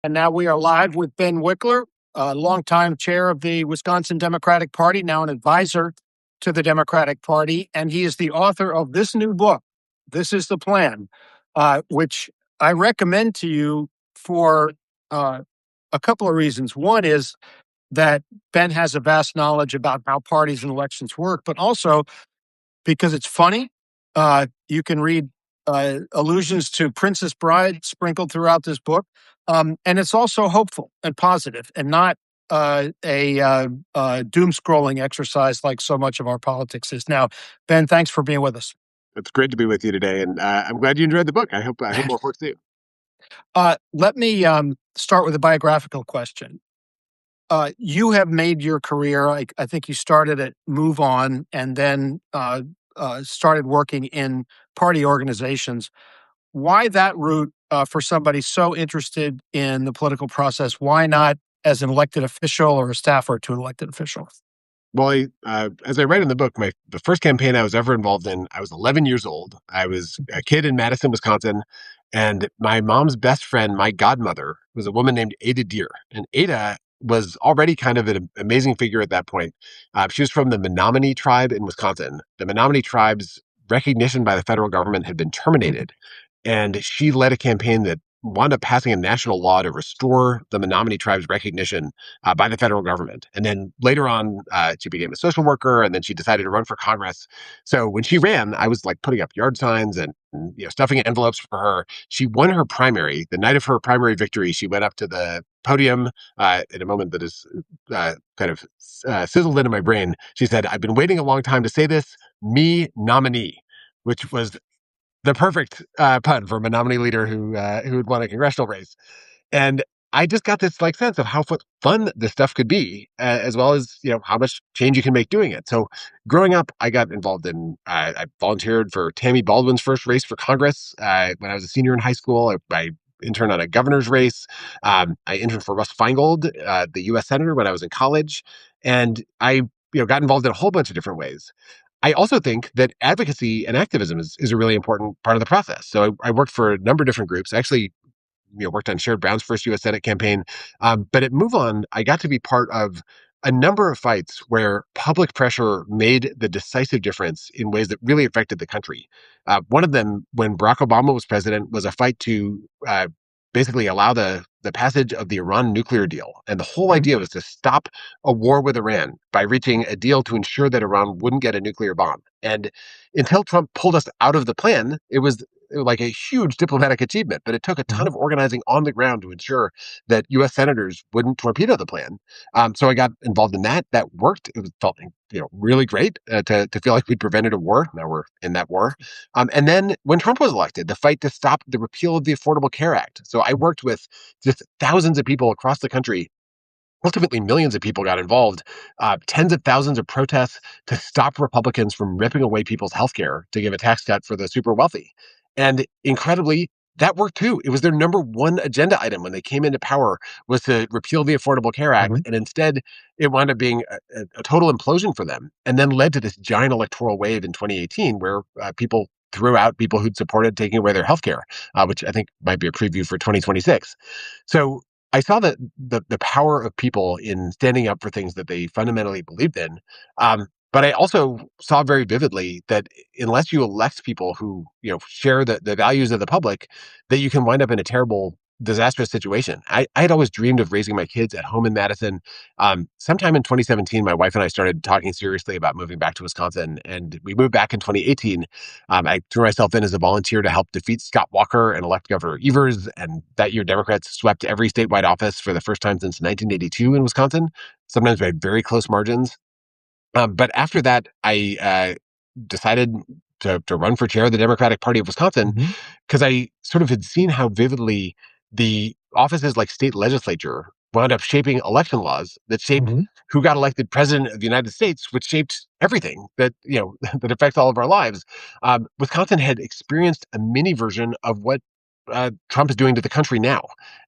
And now we are live with Ben Wikler, a longtime chair of the Wisconsin Democratic Party, now an advisor to the Democratic Party. And he is the author of this new book, This is the Plan, which I recommend to you for a couple of reasons. One is that Ben has a vast knowledge about how parties and elections work, but also because it's funny. You can read allusions to Princess Bride sprinkled throughout this book. And it's also hopeful and positive and not a doom scrolling exercise like so much of our politics is now. Ben, thanks for being with us. It's great to be with you today, and I'm glad you enjoyed the book. I hope more folks do. Let me start with a biographical question. You have made your career, I think you started at Move On and then started working in party organizations. Why that route for somebody so interested in the political process? Why not as an elected official or a staffer to an elected official? Well, as I write in the book, the first campaign I was ever involved in, I was 11 years old. I was a kid in Madison, Wisconsin, and my mom's best friend, my godmother, was a woman named Ada Deer. And Ada was already kind of an amazing figure at that point. She was from the Menominee tribe in Wisconsin. The Menominee tribe's recognition by the federal government had been terminated. And she led a campaign that wound up passing a national law to restore the Menominee tribe's recognition by the federal government. And then later on, she became a social worker, and then she decided to run for Congress. So when she ran, I was like putting up yard signs and stuffing envelopes for her. She won her primary. The night of her primary victory, she went up to the podium in a moment that is kind of sizzled into my brain. She said, "I've been waiting a long time to say this, me nominee," which was the perfect pun for a Menominee leader who had won a congressional race. And I just got this sense of how fun this stuff could be, as well as how much change you can make doing it. So growing up, I got involved in. I volunteered for Tammy Baldwin's first race for Congress when I was a senior in high school. I interned on a governor's race. I interned for Russ Feingold, the U.S. senator, when I was in college, and I got involved in a whole bunch of different ways. I also think that advocacy and activism is a really important part of the process. So I worked for a number of different groups. I actually worked on Sherrod Brown's first U.S. Senate campaign. But at Move On, I got to be part of a number of fights where public pressure made the decisive difference in ways that really affected the country. One of them, when Barack Obama was president, was a fight to basically allow the passage of the Iran nuclear deal. And the whole idea was to stop a war with Iran by reaching a deal to ensure that Iran wouldn't get a nuclear bomb. And until Trump pulled us out of the plan, it was like a huge diplomatic achievement, but it took a ton of organizing on the ground to ensure that U.S. senators wouldn't torpedo the plan. So I got involved in that. That worked. It felt really great to feel like we'd prevented a war. Now we're in that war. And then when Trump was elected, the fight to stop the repeal of the Affordable Care Act. So I worked with just thousands of people across the country. Ultimately, millions of people got involved, tens of thousands of protests to stop Republicans from ripping away people's health care to give a tax cut for the super wealthy. And incredibly, that worked too. It was their number one agenda item when they came into power, was to repeal the Affordable Care Act. And instead, it wound up being a total implosion for them, and then led to this giant electoral wave in 2018 where people threw out people who'd supported taking away their health care, which I think might be a preview for 2026. So I saw the power of people in standing up for things that they fundamentally believed in. But I also saw very vividly that unless you elect people who share the values of the public, that you can wind up in a terrible, disastrous situation. I had always dreamed of raising my kids at home in Madison. Sometime in 2017, my wife and I started talking seriously about moving back to Wisconsin, and we moved back in 2018. I threw myself in as a volunteer to help defeat Scott Walker and elect Governor Evers, and that year Democrats swept every statewide office for the first time since 1982 in Wisconsin, sometimes by very close margins. But after that, I decided to run for chair of the Democratic Party of Wisconsin because I sort of had seen how vividly the offices like state legislature wound up shaping election laws that shaped who got elected president of the United States, which shaped everything that that affects all of our lives. Wisconsin had experienced a mini version of what Trump is doing to the country now.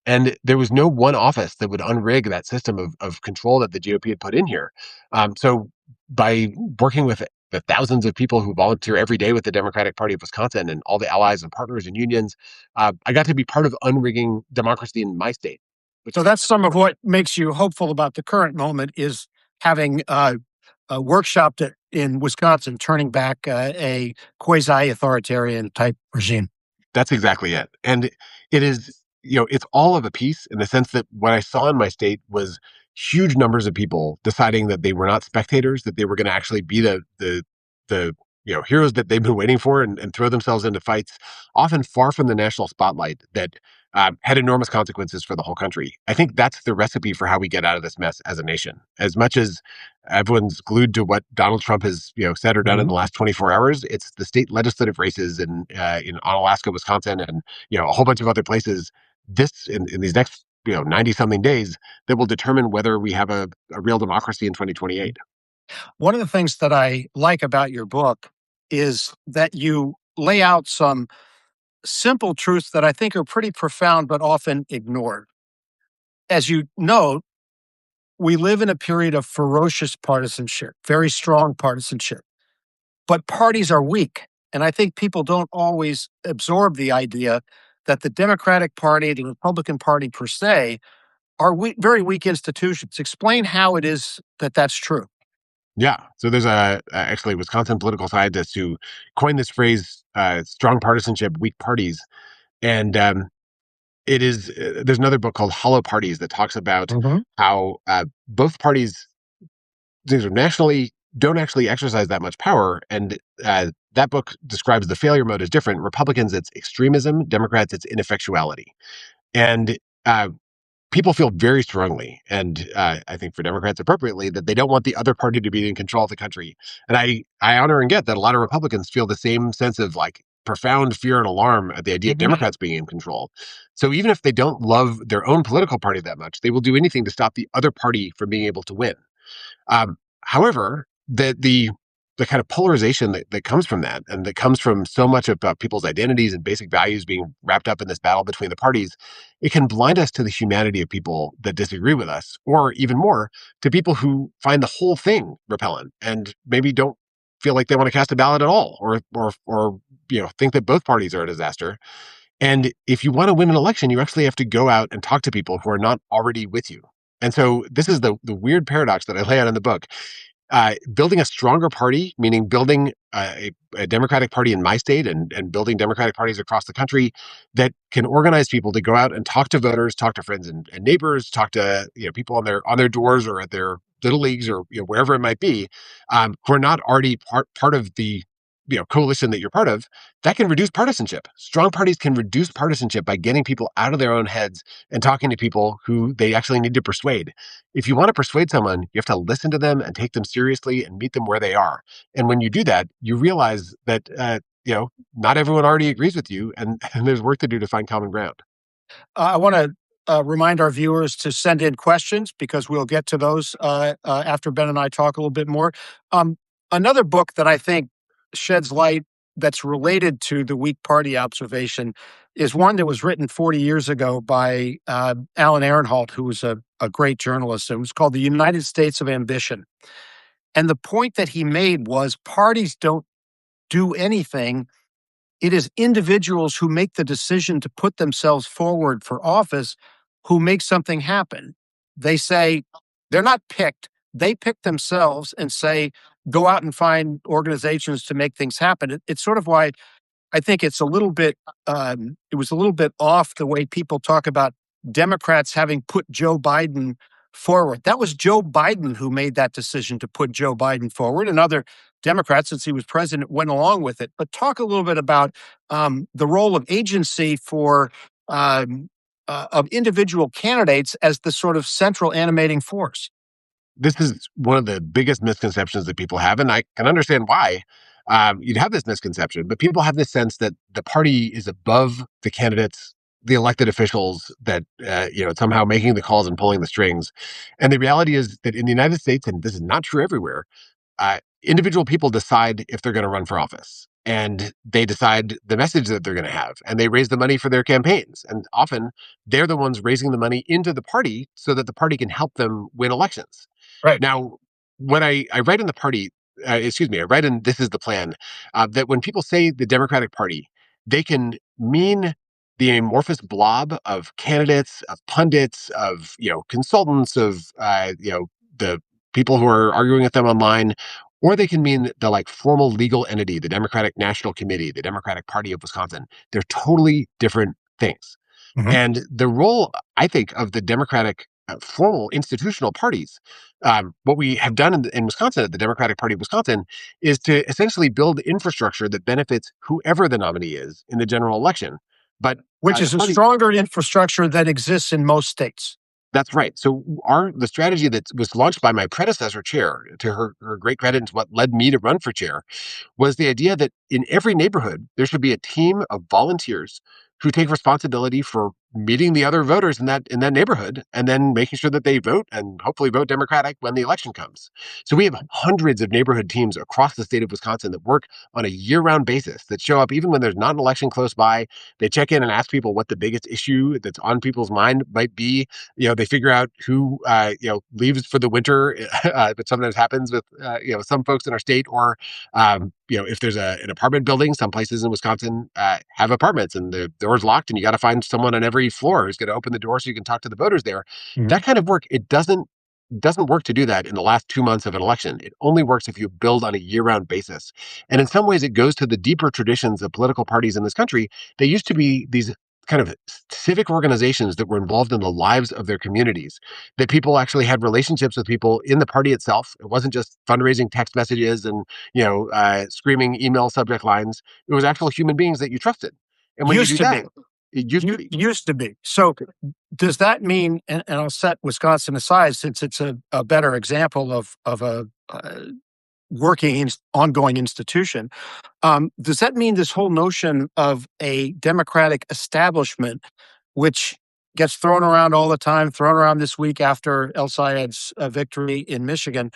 And there was no one office that would unrig that system of control that the GOP had put in here. So by working with the thousands of people who volunteer every day with the Democratic Party of Wisconsin and all the allies and partners and unions, I got to be part of unrigging democracy in my state. So that's some of what makes you hopeful about the current moment is having workshopped it in Wisconsin, turning back a quasi-authoritarian type regime. That's exactly it. And it is, it's all of a piece in the sense that what I saw in my state was huge numbers of people deciding that they were not spectators, that they were going to actually be the heroes that they've been waiting for, and throw themselves into fights, often far from the national spotlight, that had enormous consequences for the whole country. I think that's the recipe for how we get out of this mess as a nation. As much as everyone's glued to what Donald Trump has said or done in the last 24 hours, it's the state legislative races in Alaska, Wisconsin, and a whole bunch of other places. This in these next 90 something days that will determine whether we have a real democracy in 2028. One of the things that I like about your book is that you lay out some simple truths that I think are pretty profound but often ignored. As you know, we live in a period of ferocious partisanship, very strong partisanship, but parties are weak. And I think people don't always absorb the idea that the Democratic Party, the Republican Party per se, are weak, very weak institutions. Explain how it is that that's true. Yeah. So there's actually Wisconsin political scientist who coined this phrase, strong partisanship, weak parties. And it is, there's another book called Hollow Parties that talks about how both parties, things are nationally, don't actually exercise that much power. And that book describes the failure mode as different. Republicans, it's extremism. Democrats, it's ineffectuality. And people feel very strongly, and I think for Democrats appropriately, that they don't want the other party to be in control of the country. And I honor and get that a lot of Republicans feel the same sense of like profound fear and alarm at the idea of Democrats being in control. So even if they don't love their own political party that much, they will do anything to stop the other party from being able to win. However, the kind of polarization that comes from that, and that comes from so much about people's identities and basic values being wrapped up in this battle between the parties, it can blind us to the humanity of people that disagree with us, or even more, to people who find the whole thing repellent and maybe don't feel like they want to cast a ballot at all, or think that both parties are a disaster. And if you want to win an election, you actually have to go out and talk to people who are not already with you. And so this is the weird paradox that I lay out in the book. Building a stronger party, meaning building a Democratic Party in my state, and building Democratic parties across the country that can organize people to go out and talk to voters, talk to friends and neighbors, talk to people on their doors or at their little leagues, or wherever it might be, who are not already part of the coalition that you're part of. That can reduce partisanship. Strong parties can reduce partisanship by getting people out of their own heads and talking to people who they actually need to persuade. If you want to persuade someone, you have to listen to them and take them seriously and meet them where they are. And when you do that, you realize that not everyone already agrees with you, and there's work to do to find common ground. I want to remind our viewers to send in questions because we'll get to those after Ben and I talk a little bit more. Another book that I think sheds light that's related to the weak party observation is one that was written 40 years ago by Alan Ehrenhalt, who was a great journalist. It was called The United States of Ambition. And the point that he made was parties don't do anything. It is individuals who make the decision to put themselves forward for office who make something happen. They say they're not picked. They pick themselves and say, go out and find organizations to make things happen. It's sort of why I think it's a little bit, it was a little bit off the way people talk about Democrats having put Joe Biden forward. That was Joe Biden who made that decision to put Joe Biden forward, and other Democrats, since he was president, went along with it. But talk a little bit about the role of agency for of individual candidates as the sort of central animating force. This is one of the biggest misconceptions that people have, and I can understand why you'd have this misconception. But people have this sense that the party is above the candidates, the elected officials, that somehow making the calls and pulling the strings. And the reality is that in the United States, and this is not true everywhere, individual people decide if they're going to run for office, and they decide the message that they're going to have, and they raise the money for their campaigns. And often they're the ones raising the money into the party so that the party can help them win elections. Right. Now, when I write in the party, I write in This Is the Plan, that when people say the Democratic Party, they can mean the amorphous blob of candidates, of pundits, of consultants, of the people who are arguing with them online, or they can mean the like formal legal entity, the Democratic National Committee, the Democratic Party of Wisconsin. They're totally different things. Mhm. And the role, I think, of the Democratic formal institutional parties, what we have done in Wisconsin at the Democratic Party of Wisconsin is to essentially build infrastructure that benefits whoever the nominee is in the general election. But Which the is a party, stronger infrastructure that exists in most states. that's right. So the strategy that was launched by my predecessor chair, to her great credit, and what led me to run for chair, was the idea that in every neighborhood, there should be a team of volunteers who take responsibility for meeting the other voters in that neighborhood and then making sure that they vote and hopefully vote Democratic when the election comes. So we have hundreds of neighborhood teams across the state of Wisconsin that work on a year-round basis that show up even when there's not an election close by. They check in and ask people what the biggest issue that's on people's mind might be. They figure out who leaves for the winter, but sometimes happens with some folks in our state, or if there's an apartment building, some places in Wisconsin have apartments and the door's locked and you got to find someone on every floor who's going to open the door so you can talk to the voters there. Mhm. That kind of work, it doesn't work to do that in the last 2 months of an election. It only works if you build on a year-round basis. And in some ways, it goes to the deeper traditions of political parties in this country. They used to be these kind of civic organizations that were involved in the lives of their communities, that people actually had relationships with people in the party itself. It wasn't just fundraising text messages and screaming email subject lines. It was actual human beings that you trusted. And when you Used do to be. that, it used to be. Used to be. So does that mean, and I'll set Wisconsin aside since it's a better example of a working, ongoing institution. Does that mean this whole notion of a Democratic establishment, which gets thrown around all the time, thrown around this week after El Sayed's victory in Michigan,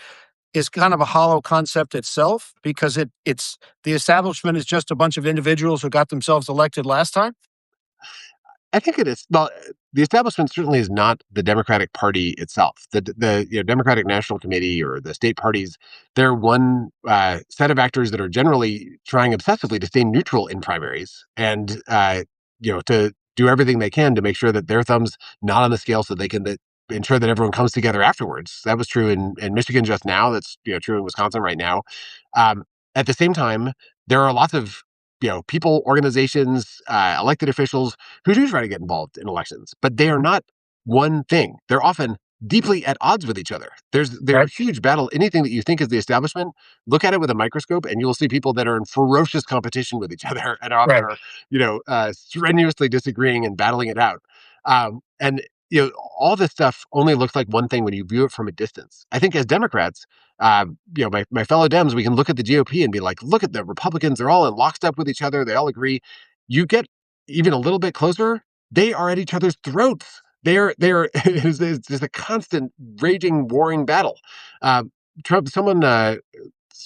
is kind of a hollow concept itself because it's the establishment is just a bunch of individuals who got themselves elected last time? I think it is. Well, the establishment certainly is not the Democratic Party itself. The Democratic National Committee or the state parties, they're one set of actors that are generally trying obsessively to stay neutral in primaries and to do everything they can to make sure that their thumb's not on the scale so they can ensure that everyone comes together afterwards. That was true in Michigan just now. That's true in Wisconsin right now. Um, at the same time, there are lots of people, organizations, elected officials who do try to get involved in elections, but they are not one thing. They're often deeply at odds with each other. They're a Right. huge battle. Anything that you think is the establishment, look at it with a microscope, and you will see people that are in ferocious competition with each other, and often Right. are strenuously disagreeing and battling it out. And all this stuff only looks like one thing when you view it from a distance. I think as Democrats, my fellow Dems, we can look at the GOP and be like, look at the Republicans. They're all in lockstep with each other. They all agree. You get even a little bit closer, they are at each other's throats. They're it's just a constant raging, warring battle. Someone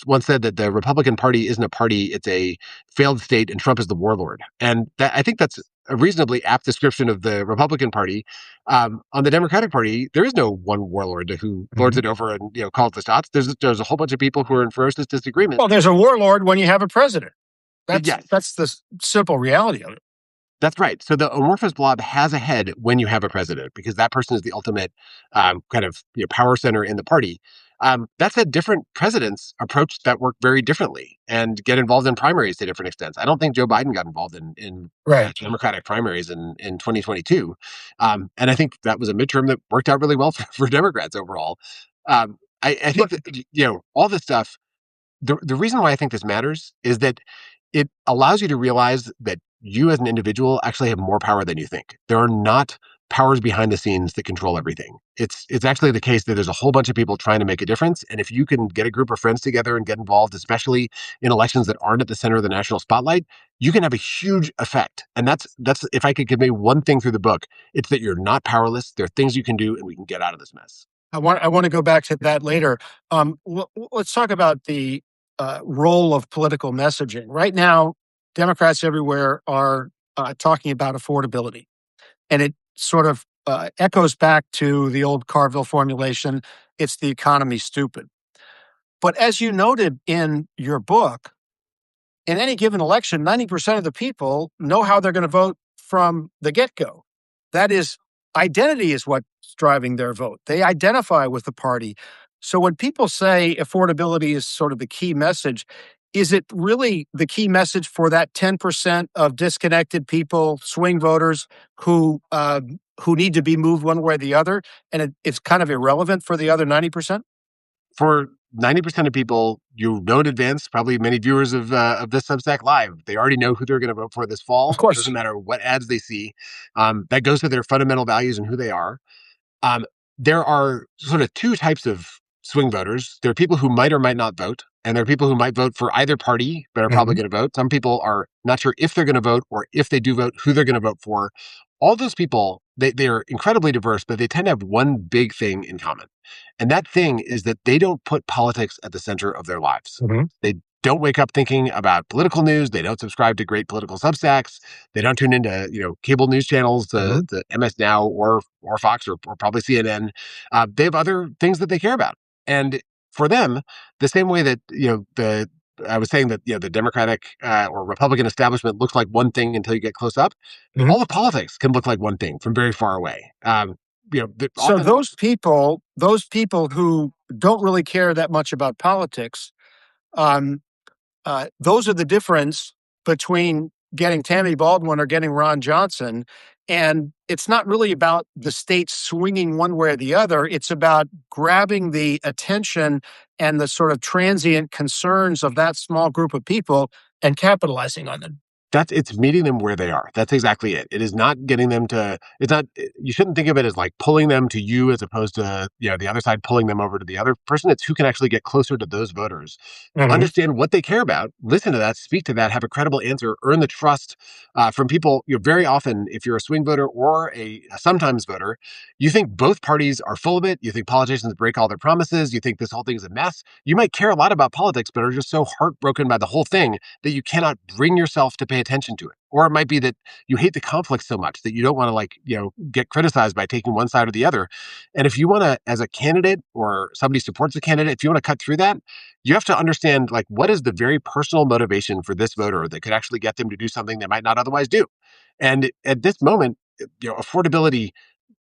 once said that the Republican Party isn't a party; it's a failed state, and Trump is the warlord. And I think that's a reasonably apt description of the Republican Party. On the Democratic Party, there is no one warlord who lords Mhm. it over and calls the shots. There's a whole bunch of people who are in ferocious disagreement. Well, there's a warlord when you have a president. Yes, That's the simple reality of it. that's right. So the amorphous blob has a head when you have a president, because that person is the ultimate kind of power center in the party. That said, different presidents approach that work very differently and get involved in primaries to different extents. I don't think Joe Biden got involved in Right. Democratic primaries in 2022, and I think that was a midterm that worked out really well for Democrats overall. I think But that all this stuff, the reason why I think this matters is that it allows you to realize that you as an individual actually have more power than you think. There are not powers behind the scenes that control everything. It's actually the case that there's a whole bunch of people trying to make a difference. And if you can get a group of friends together and get involved, especially in elections that aren't at the center of the national spotlight, you can have a huge effect. And that's if I could convey one thing through the book, it's that you're not powerless. There are things you can do, and we can get out of this mess. I want to go back to that later. Let's talk about the role of political messaging. Right now, Democrats everywhere are talking about affordability, and it sort of echoes back to the old Carville formulation: "It's the economy, stupid." But as you noted in your book, in any given election, 90% of the people know how they're going to vote from the get-go. That is, identity is what's driving their vote. They identify with the party. So when people say affordability is sort of the key message, is it really the key message for that 10% of disconnected people, swing voters, who need to be moved one way or the other, and it's kind of irrelevant for the other 90%? For 90% of people, you know in advance, probably many viewers of this Substack Live, they already know who they're going to vote for this Of fall. It course. doesn't matter what ads they see. That goes to their fundamental values and who they are. Um, there are sort of two types of swing voters. There are people who might or might not vote, and there are people who might vote for either party, but are probably Mhm. going to vote. Some people are not sure if they're going to vote, or if they do vote, who they're going to vote for. All those people, they are incredibly diverse, but they tend to have one big thing in common. And that thing is that they don't put politics at the center of their lives. Mhm. They don't wake up thinking about political news. They don't subscribe to great political substacks. They don't tune into cable news channels, Mhm. the MS Now or Fox or probably CNN. They have other things that they care about, and for them, the same way that the I was saying that the Democratic or Republican establishment looks like one thing until you get close up. Mhm. All of politics can look like one thing from very far away. So Often. those people who don't really care that much about politics, um, those are the difference between getting Tammy Baldwin or getting Ron Johnson. And it's not really about the state swinging one way or the other. It's about grabbing the attention and the sort of transient concerns of that small group of people and capitalizing on them. It's meeting them where they are. That's exactly it. It is not getting them to. It's not. You shouldn't think of it as like pulling them to you, as opposed to the other side pulling them over to the other person. It's who can actually get closer to those voters, Mhm. understand what they care about, listen to that, speak to that, have a credible answer, earn the trust from people. Very often, if you're a swing voter or a sometimes voter, you think both parties are full of it. You think politicians break all their promises. You think this whole thing is a mess. You might care a lot about politics, but are just so heartbroken by the whole thing that you cannot bring yourself to pay attention to it. Or it might be that you hate the conflict so much that you don't want to get criticized by taking one side or the other. And if you want to, as a candidate or somebody supports a candidate, if you want to cut through that, you have to understand what is the very personal motivation for this voter that could actually get them to do something they might not otherwise do. And at this moment, affordability,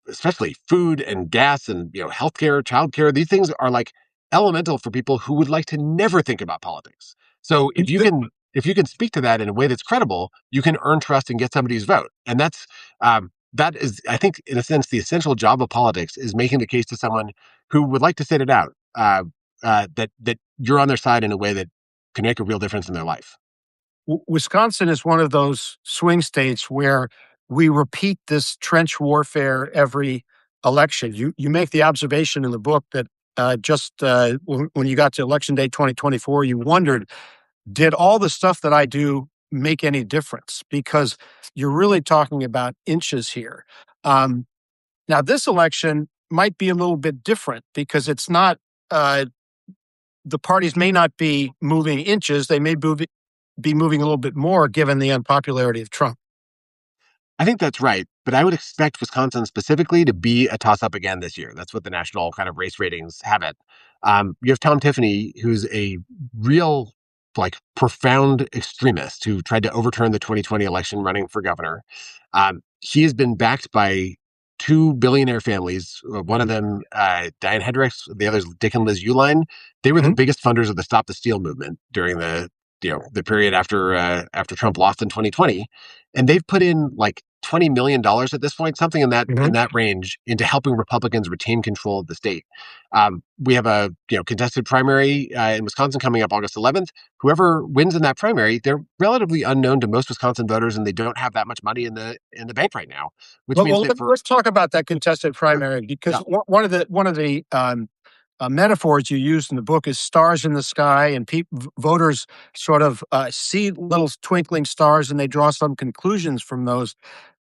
especially food and gas and healthcare, childcare, these things are elemental for people who would like to never think about politics. So if you can speak to that in a way that's credible, you can earn trust and get somebody's vote. And that is, I think, in a sense, the essential job of politics is making the case to someone who would like to sit it out, that you're on their side in a way that can make a real difference in their life. Wisconsin is one of those swing states where we repeat this trench warfare every election. You make the observation in the book that when you got to election day 2024, you wondered, did all the stuff that I do make any difference? Because you're really talking about inches here. Um, Now, this election might be a little bit different because it's not. The parties may not be moving inches; they may be moving a little bit more, given the unpopularity of Trump. I think that's right, but I would expect Wisconsin specifically to be a toss-up again this year. That's what the national kind of race ratings have it. You have Tom Tiffany, who's a real, profound extremist who tried to overturn the 2020 election running for governor. He has been backed by two billionaire families. One of them, Diane Hedricks, the other's Dick and Liz Uline. They were the Mhm. biggest funders of the Stop the Steal movement during the period after Trump lost in 2020, and they've put in $20 million at this point, something in that Mhm. in that range, into helping Republicans retain control of the state. We have a contested primary in Wisconsin coming up August 11th. Whoever wins in that primary, they're relatively unknown to most Wisconsin voters, and they don't have that much money in the bank right now, which Well, means well, that for let's talk about that contested primary because yeah. one of the metaphors you used in the book is stars in the sky, and voters sort of see little twinkling stars, and they draw some conclusions from those.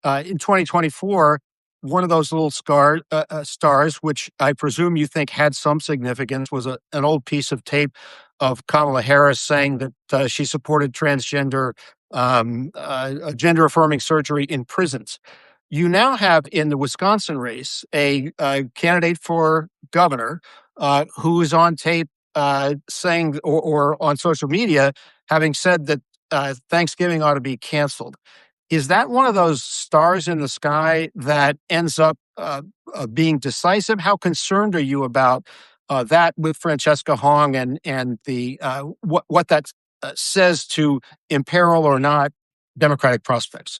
In 2024, one of those little stars, which I presume you think had some significance, was an old piece of tape of Kamala Harris saying that she supported transgender, gender affirming surgery in prisons. You now have in the Wisconsin race a candidate for governor who is on tape saying, or on social media, having said that Thanksgiving ought to be canceled. Is that one of those stars in the sky that ends up being decisive? How concerned are you about that with Francesca Hong and the what that says to imperil or not Democratic prospects?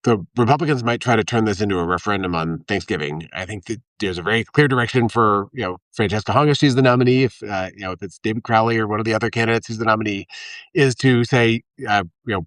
So Republicans might try to turn this into a referendum on Thanksgiving. I think that there's a very clear direction for Francesca Hong if she's the nominee. If it's David Crowley or one of the other candidates who's the nominee, is to say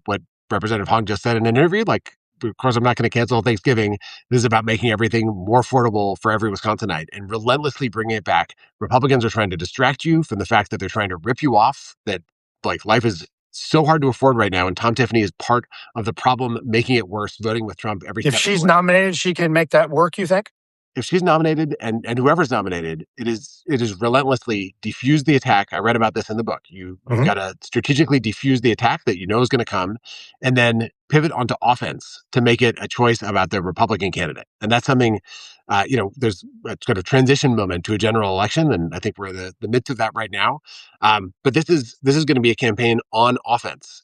what Representative Hong just said in an interview. Like, of course, I'm not going to cancel Thanksgiving. This is about making everything more affordable for every Wisconsinite and relentlessly bringing it back. Republicans are trying to distract you from the fact that they're trying to rip you off. That like life is so hard to afford right now, and Tom Tiffany is part of the problem, making it worse, voting with Trump every If step of the she's way. nominated, she can make that work, you think? If she's nominated and whoever's nominated, it is relentlessly diffuse the attack. I read about this in the book. You've Mhm. got to strategically diffuse the attack that you know is going to come, and then pivot onto offense to make it a choice about the Republican candidate. And that's something, there's a sort of transition moment to a general election, and I think we're in the midst of that right now. But this is going to be a campaign on offense.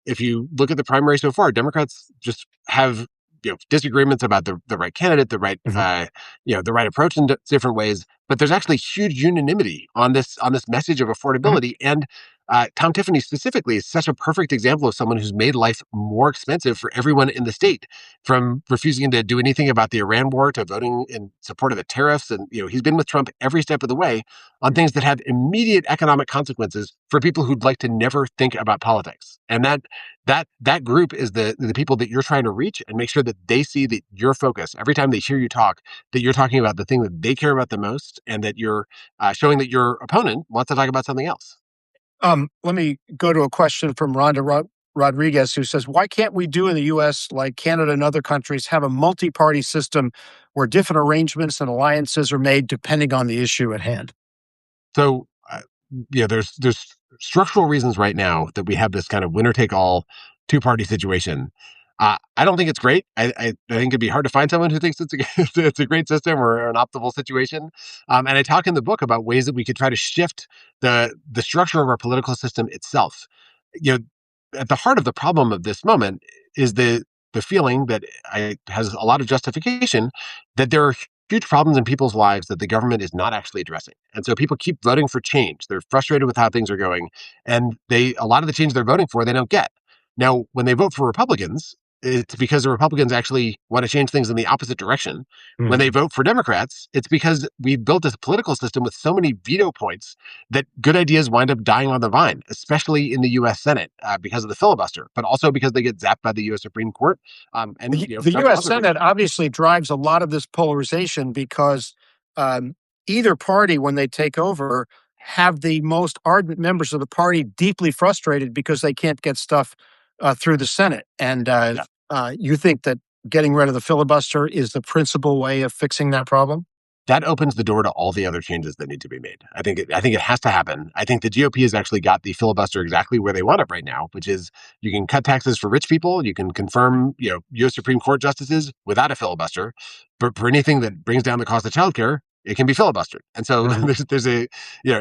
If you look at the primary so far, Democrats just have disagreements about the right candidate, Mhm. the right approach in different ways. But there's actually huge unanimity on this message of Mhm. affordability. And Tom Tiffany specifically is such a perfect example of someone who's made life more expensive for everyone in the state, from refusing to do anything about the Iran war to voting in support of the tariffs. And he's been with Trump every step of the way on things that have immediate economic consequences for people who'd like to never think about politics. And that group is the people that you're trying to reach, and make sure that they see that your focus every time they hear you talk, that you're talking about the thing that they care about the most, and that you're showing that your opponent wants to talk about something else. Let me go to a question from Rodriguez, who says, "Why can't we do in the U.S. like Canada and other countries have a multi-party system where different arrangements and alliances are made depending on the issue at hand?" So there's structural reasons right now that we have this kind of winner take all two-party situation. I don't think it's great. I think it'd be hard to find someone who thinks it's a it's a great system or an optimal situation. And I talk in the book about ways that we could try to shift the structure of our political system itself. You know, at the heart of the problem of this moment is the feeling that has a lot of justification that there are huge problems in people's lives that the government is not actually addressing. And so people keep voting for change. They're frustrated with how things are going, and a lot of the change they're voting for they don't get. Now, when they vote for Republicans, it's because the Republicans actually want to change things in the opposite direction. When they Mhm. vote for Democrats, it's because we've built this political system with so many veto points that good ideas wind up dying on the vine, especially in the U.S. Senate because of the filibuster, but also because they get zapped by the U.S. Supreme Court and The Trump U.S. also. Senate obviously drives a lot of this polarization because um, either party, when they take over, have the most ardent members of the party deeply frustrated because they can't get stuff through the Senate. And Yeah. you think that getting rid of the filibuster is the principal way of fixing that problem? That opens the door to all the other changes that need to be made. I think it has to happen. I think the GOP has actually got the filibuster exactly where they want it right now, which is you can cut taxes for rich people, you can confirm, U.S. Supreme Court justices without a filibuster, but for anything that brings down the cost of childcare, it can be filibustered. And so Mhm. there's a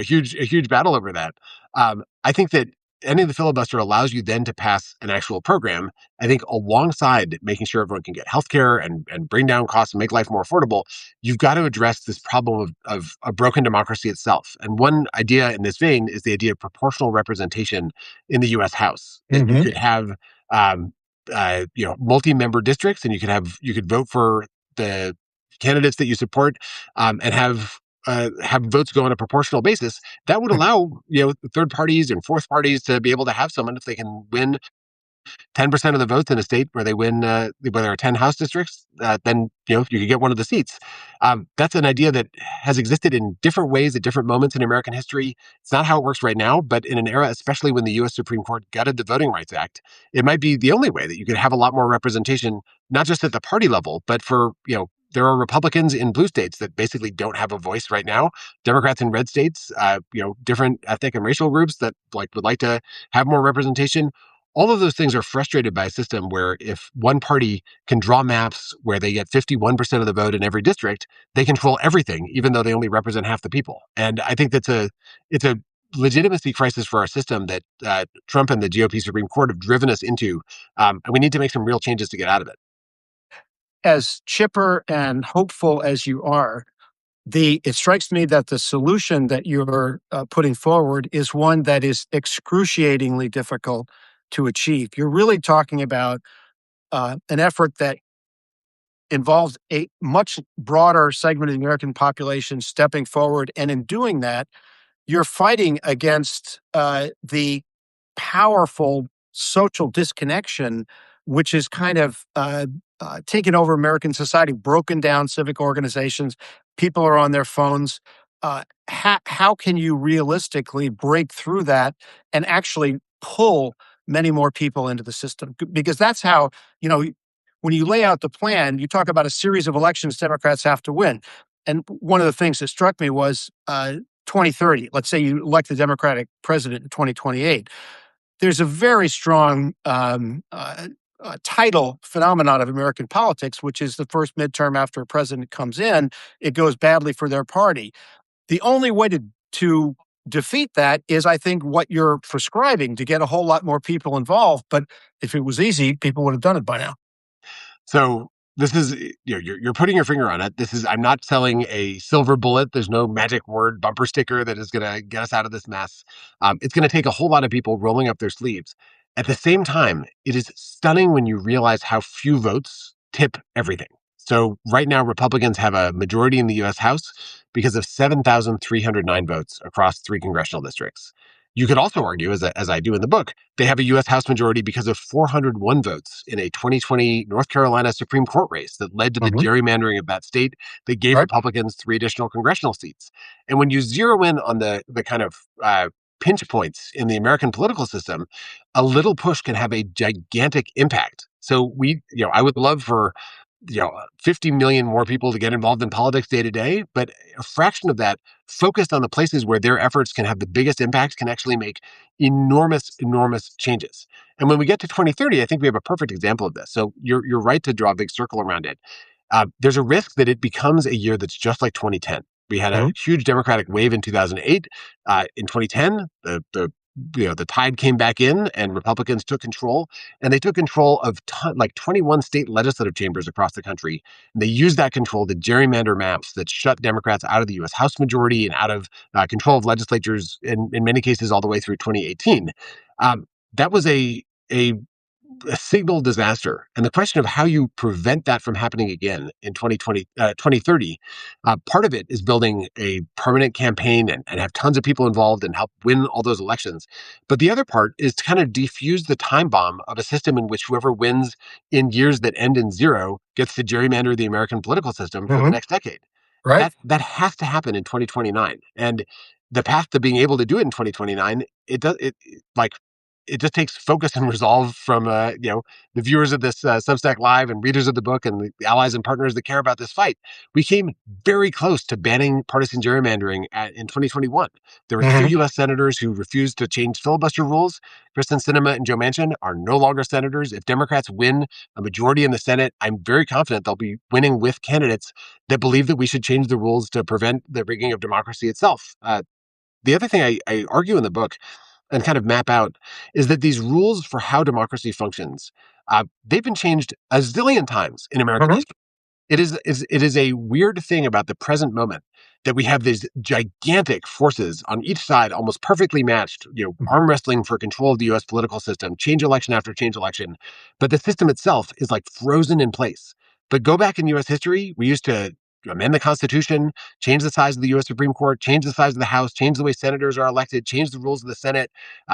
huge battle over that. I think that ending the filibuster allows you then to pass an actual program. I think alongside making sure everyone can get healthcare and bring down costs and make life more affordable, you've got to address this problem of a broken democracy itself. And one idea in this vein is the idea of proportional representation in the U.S. House. That you Mhm. could have, um, multi-member districts, and you could vote for the candidates that you support, and have votes go on a proportional basis. That would allow third parties and fourth parties to be able to have someone if they can win 10% of the votes in a state where they win, where there are 10 House districts, then you could get one of the seats. That's an idea that has existed in different ways at different moments in American history. It's not how it works right now, but in an era, especially when the U.S. Supreme Court gutted the Voting Rights Act, it might be the only way that you could have a lot more representation, not just at the party level, but for there are Republicans in blue states that basically don't have a voice right now. Democrats in red states, different ethnic and racial groups that would like to have more representation. All of those things are frustrated by a system where if one party can draw maps where they get 51% of the vote in every district, they control everything, even though they only represent half the people. And I think it's a legitimacy crisis for our system that Trump and the GOP Supreme Court have driven us into. And we need to make some real changes to get out of it. As chipper and hopeful as you are, it strikes me that the solution that you're putting forward is one that is excruciatingly difficult to achieve. You're really talking about an effort that involves a much broader segment of the American population stepping forward. And in doing that, you're fighting against the powerful social disconnection, which is kind of taken over American society, broken down civic organizations. People are on their phones. How can you realistically break through that and actually pull many more people into the system? Because that's how, when you lay out the plan, you talk about a series of elections Democrats have to win. And one of the things that struck me was 2030. Let's say you elect the Democratic president in 2028. There's a very strong tidal phenomenon of American politics, which is the first midterm after a president comes in, it goes badly for their party. The only way to defeat that is, I think, what you're prescribing, to get a whole lot more people involved. But if it was easy, people would have done it by now. So this is, you're putting your finger on it. I'm not selling a silver bullet. There's no magic word bumper sticker that is going to get us out of this mess. It's going to take a whole lot of people rolling up their sleeves. At the same time, it is stunning when you realize how few votes tip everything. So right now, Republicans have a majority in the U.S. House because of 7,309 votes across 3 congressional districts. You could also argue, as I do in the book, they have a U.S. House majority because of 401 votes in a 2020 North Carolina Supreme Court race that led to the gerrymandering of that state that gave Republicans 3 additional congressional seats. And when you zero in on the kind of pinch points in the American political system, a little push can have a gigantic impact. So I would love for 50 million more people to get involved in politics day to day, but a fraction of that focused on the places where their efforts can have the biggest impact can actually make enormous, enormous changes. And when we get to 2030, I think we have a perfect example of this. So you're right to draw a big circle around it. There's a risk that it becomes a year that's just like 2010. We had a huge Democratic wave in 2008. In 2010, the tide came back in and Republicans took control, and they took control of 21 state legislative chambers across the country. And they used that control to gerrymander maps that shut Democrats out of the U.S. House majority and out of control of legislatures in many cases all the way through 2018. That was a signal disaster. And the question of how you prevent that from happening again in 2030, part of it is building a permanent campaign and have tons of people involved and help win all those elections. But the other part is to kind of defuse the time bomb of a system in which whoever wins in years that end in 0 gets to gerrymander the American political system for the next decade. Right. That has to happen in 2029. And the path to being able to do it in 2029, it just takes focus and resolve from the viewers of this Substack Live and readers of the book and the allies and partners that care about this fight. We came very close to banning partisan gerrymandering in 2021. There were 2 U.S. senators who refused to change filibuster rules. Kristen Sinema and Joe Manchin are no longer senators. If Democrats win a majority in the Senate, I'm very confident they'll be winning with candidates that believe that we should change the rules to prevent the rigging of democracy itself. The other thing I argue in the book and kind of map out is that these rules for how democracy functions, they've been changed a zillion times in American history. It is a weird thing about the present moment that we have these gigantic forces on each side, almost perfectly matched, arm wrestling for control of the U.S. political system, change election after change election. But the system itself is like frozen in place. But go back in U.S. history, we used to amend the Constitution, change the size of the U.S. Supreme Court, change the size of the House, change the way senators are elected, change the rules of the Senate,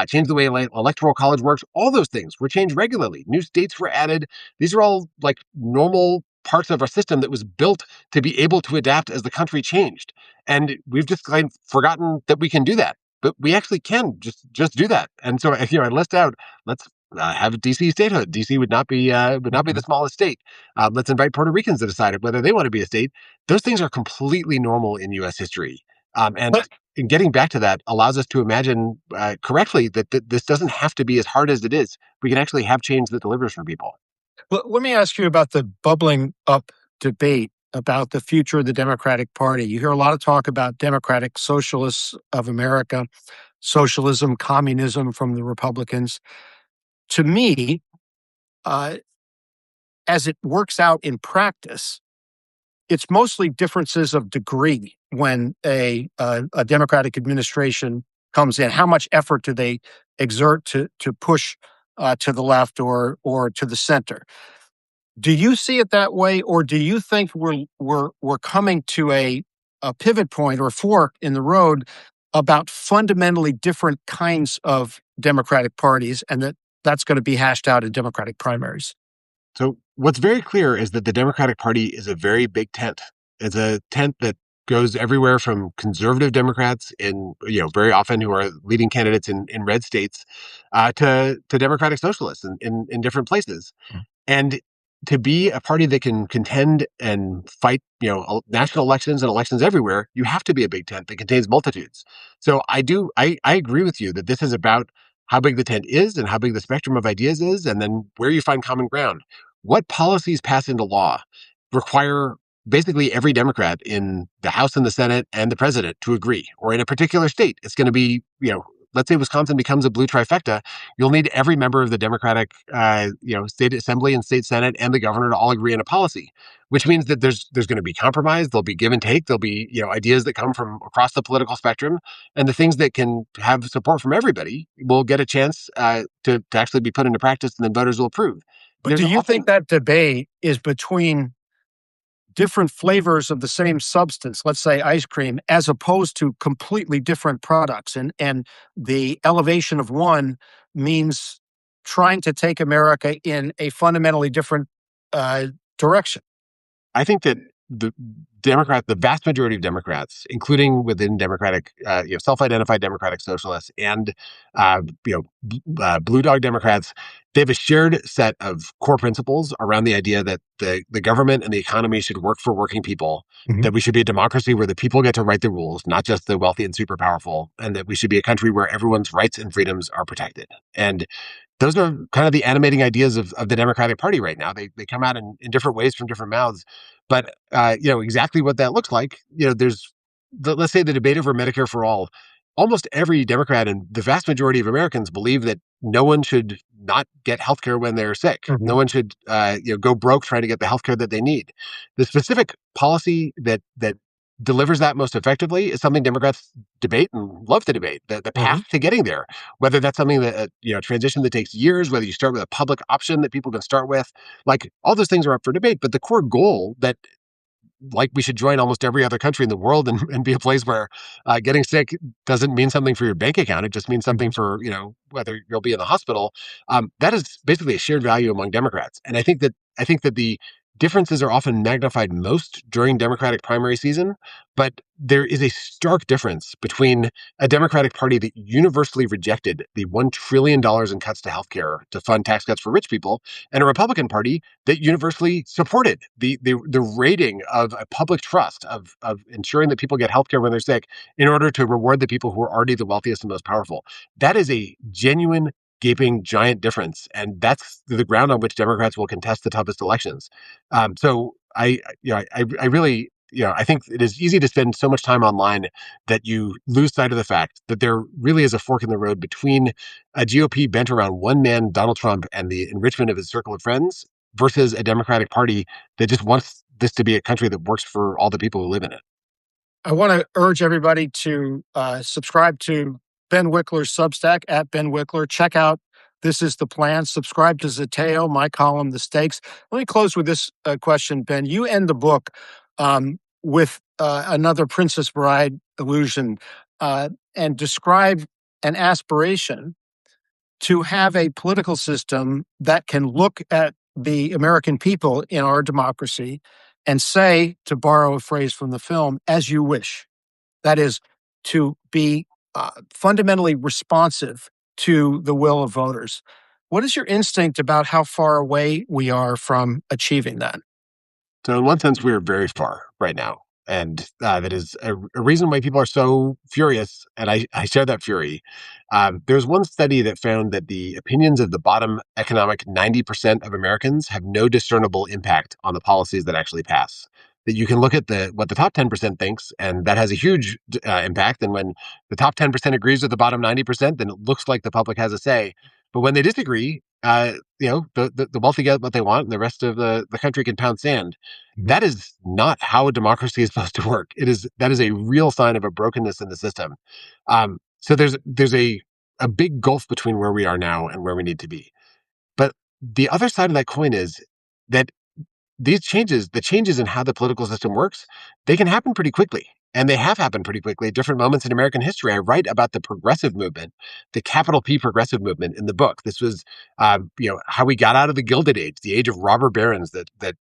change the way electoral college works. All those things were changed regularly. New states were added. These are all like normal parts of our system that was built to be able to adapt as the country changed. And we've just kind of forgotten that we can do that. But we actually can just do that. And so, I list out, let's have DC statehood. DC would not be the smallest state. Let's invite Puerto Ricans to decide whether they want to be a state. Those things are completely normal in U.S. history. And getting back to that allows us to imagine correctly that this doesn't have to be as hard as it is. We can actually have change that delivers for people. Well, let me ask you about the bubbling up debate about the future of the Democratic Party. You hear a lot of talk about Democratic Socialists of America, socialism, communism from the Republicans. To me, uh, as it works out in practice, it's mostly differences of degree when a Democratic administration comes in. How much effort do they exert to push to the left or to the center? Do you see it that way, or do you think we're coming to a pivot point or fork in the road about fundamentally different kinds of Democratic parties, and that's going to be hashed out in Democratic primaries? So what's very clear is that the Democratic Party is a very big tent. It's a tent that goes everywhere from conservative Democrats in, very often who are leading candidates in red states, to Democratic Socialists in different places. And to be a party that can contend and fight, national elections and elections everywhere, you have to be a big tent that contains multitudes. So I agree with you that this is about how big the tent is and how big the spectrum of ideas is, and then where you find common ground. What policies pass into law require basically every Democrat in the House and the Senate and the president to agree, or in a particular state, it's going to be, let's say Wisconsin becomes a blue trifecta, you'll need every member of the Democratic, state assembly and state senate and the governor to all agree on a policy, which means that there's going to be compromise, there'll be give and take, there'll be ideas that come from across the political spectrum, and the things that can have support from everybody will get a chance to actually be put into practice, and then voters will approve. But There's do you often think that debate is between different flavors of the same substance, let's say ice cream, as opposed to completely different products? And the elevation of one means trying to take America in a fundamentally different uh, direction. I think that the vast majority of Democrats, including within Democratic, self-identified Democratic Socialists and, blue dog Democrats, they have a shared set of core principles around the idea that the government and the economy should work for working people, Mhm. that we should be a democracy where the people get to write the rules, not just the wealthy and super powerful, and that we should be a country where everyone's rights and freedoms are protected. And those are kind of the animating ideas of the Democratic Party right now. They come out in different ways from different mouths, but exactly what that looks like. Let's say the debate over Medicare for all. Almost every Democrat and the vast majority of Americans believe that no one should not get health care when they're sick. No Mhm. one should go broke trying to get the health care that they need. The specific policy that delivers that most effectively is something Democrats debate and love to debate. The path Mhm. to getting there, whether that's something that transition that takes years, whether you start with a public option that people can start with, like all those things are up for debate. But the core goal that like we should join almost every other country in the world and be a place where getting sick doesn't mean something for your bank account. It just means something Mhm. for, whether you'll be in the hospital. That is basically a shared value among Democrats. And I think that the differences are often magnified most during Democratic primary season, but there is a stark difference between a Democratic Party that universally rejected the $1 trillion in cuts to healthcare to fund tax cuts for rich people, and a Republican Party that universally supported the rating of a public trust of ensuring that people get healthcare when they're sick in order to reward the people who are already the wealthiest and most powerful. That is a genuine, gaping, giant difference, and that's the ground on which Democrats will contest the toughest elections. So I really. I think it is easy to spend so much time online that you lose sight of the fact that there really is a fork in the road between a GOP bent around one man, Donald Trump, and the enrichment of his circle of friends, versus a Democratic Party that just wants this to be a country that works for all the people who live in it. I want to urge everybody to subscribe to Ben Wickler's Substack at Ben Wickler. Check out This Is the Plan. Subscribe to Zateo, my column, The Stakes. Let me close with this question, Ben. You end the book with another Princess Bride illusion and describe an aspiration to have a political system that can look at the American people in our democracy and say, to borrow a phrase from the film, as you wish. That is, to be fundamentally responsive to the will of voters. What is your instinct about how far away we are from achieving that? So in one sense, we are very far right now. And that is a reason why people are so furious. And I share that fury. There's one study that found that the opinions of the bottom economic 90% of Americans have no discernible impact on the policies that actually pass. that you can look at what the top 10% thinks, and that has a huge impact. And when the top 10% agrees with the bottom 90%, then it looks like the public has a say. But when they disagree, the wealthy get what they want, and the rest of the country can pound sand. That is not how democracy is supposed to work. That is a real sign of a brokenness in the system. So there's a big gulf between where we are now and where we need to be. But the other side of that coin is that the changes in how the political system works, they can happen pretty quickly. And they have happened pretty quickly at different moments in American history. I write about the progressive movement, the capital P progressive movement in the book. This was, how we got out of the Gilded Age, the age of robber barons that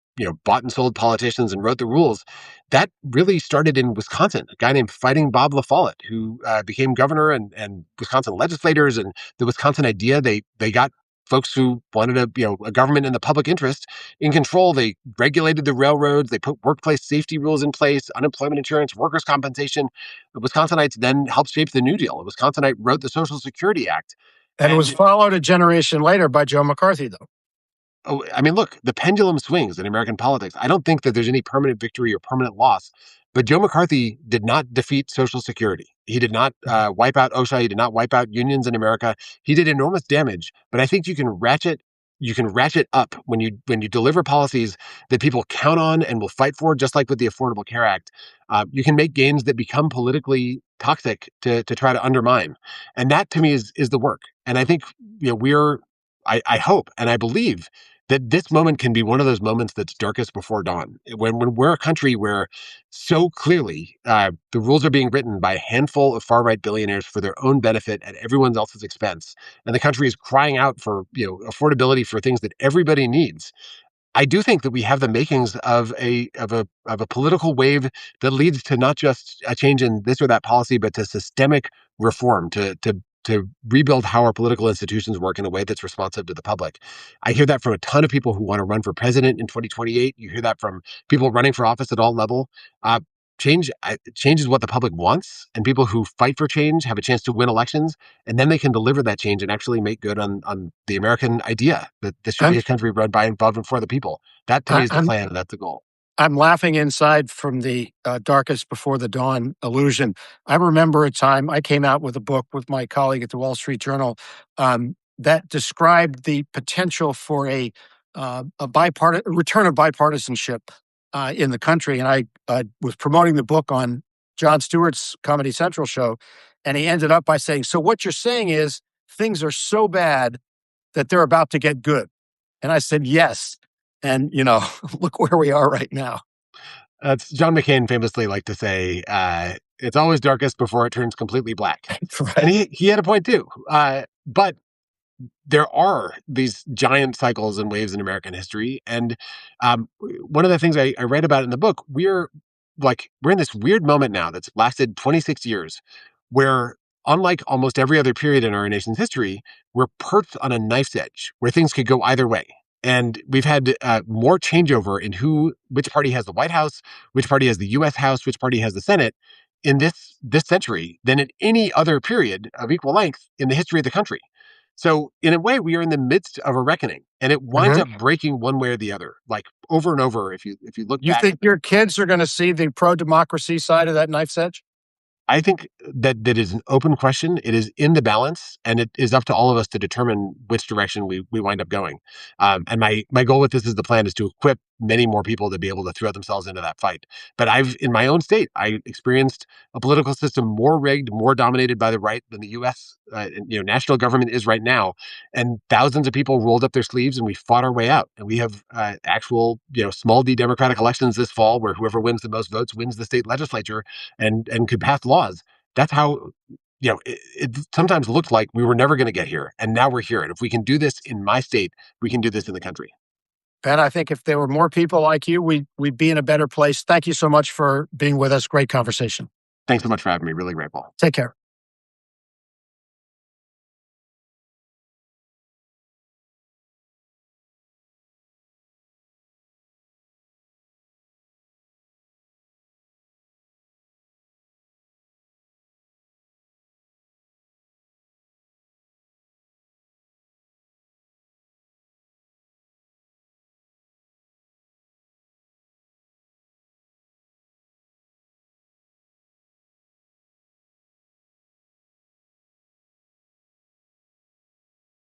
bought and sold politicians and wrote the rules. That really started in Wisconsin. A guy named Fighting Bob La Follette, who became governor, and Wisconsin legislators, and the Wisconsin idea. They got folks who wanted a government in the public interest in control. They regulated the railroads. They put workplace safety rules in place, unemployment insurance, workers' compensation. The Wisconsinites then helped shape the New Deal. The Wisconsinite wrote the Social Security Act. And it was followed a generation later by Joe McCarthy, though. Oh, I mean, look, the pendulum swings in American politics. I don't think that there's any permanent victory or permanent loss. But Joe McCarthy did not defeat Social Security. He did not wipe out OSHA. He did not wipe out unions in America. He did enormous damage. But I think you can ratchet up when you deliver policies that people count on and will fight for, just like with the Affordable Care Act. You can make gains that become politically toxic to try to undermine, and that to me is the work. And I think I hope and I believe that this moment can be one of those moments that's darkest before dawn. When we're a country where so clearly the rules are being written by a handful of far right billionaires for their own benefit at everyone else's expense, and the country is crying out for affordability for things that everybody needs. I do think that we have the makings of a political wave that leads to not just a change in this or that policy, but to systemic reform, to rebuild how our political institutions work in a way that's responsive to the public. I hear that from a ton of people who want to run for president in 2028. You hear that from people running for office at all level. Change is what the public wants, and people who fight for change have a chance to win elections, and then they can deliver that change and actually make good on the American idea that this should be a country run by and above and for the people. That to me is the plan, and that's the goal. I'm laughing inside from the darkest before the dawn illusion. I remember a time I came out with a book with my colleague at the Wall Street Journal that described the potential for a return of bipartisanship in the country. And I was promoting the book on Jon Stewart's Comedy Central show, and he ended up by saying, "So what you're saying is things are so bad that they're about to get good." And I said, "Yes." And, look where we are right now. John McCain famously liked to say, it's always darkest before it turns completely black. Right. And he had a point too. But there are these giant cycles and waves in American history. And one of the things I write about in the book, we're in this weird moment now that's lasted 26 years where, unlike almost every other period in our nation's history, we're perched on a knife's edge where things could go either way. And we've had more changeover in which party has the White House, which party has the U.S. House, which party has the Senate in this century than at any other period of equal length in the history of the country. So in a way, we are in the midst of a reckoning, and it winds up breaking one way or the other, like over and over. If you look back, you think your kids are going to see the pro-democracy side of that knife's edge? I think that is an open question. It is in the balance, and it is up to all of us to determine which direction we wind up going. And my goal with this is to equip many more people to be able to throw themselves into that fight. But in my own state, I experienced a political system more rigged, more dominated by the right than the U.S. National government is right now. And thousands of people rolled up their sleeves, and we fought our way out. And we have actual, small d democratic elections this fall, where whoever wins the most votes wins the state legislature and could pass laws. That's how. It sometimes looked like we were never going to get here, and now we're here. And if we can do this in my state, we can do this in the country. And I think if there were more people like you, we'd be in a better place. Thank you so much for being with us. Great conversation. Thanks so much for having me. Really grateful. Take care.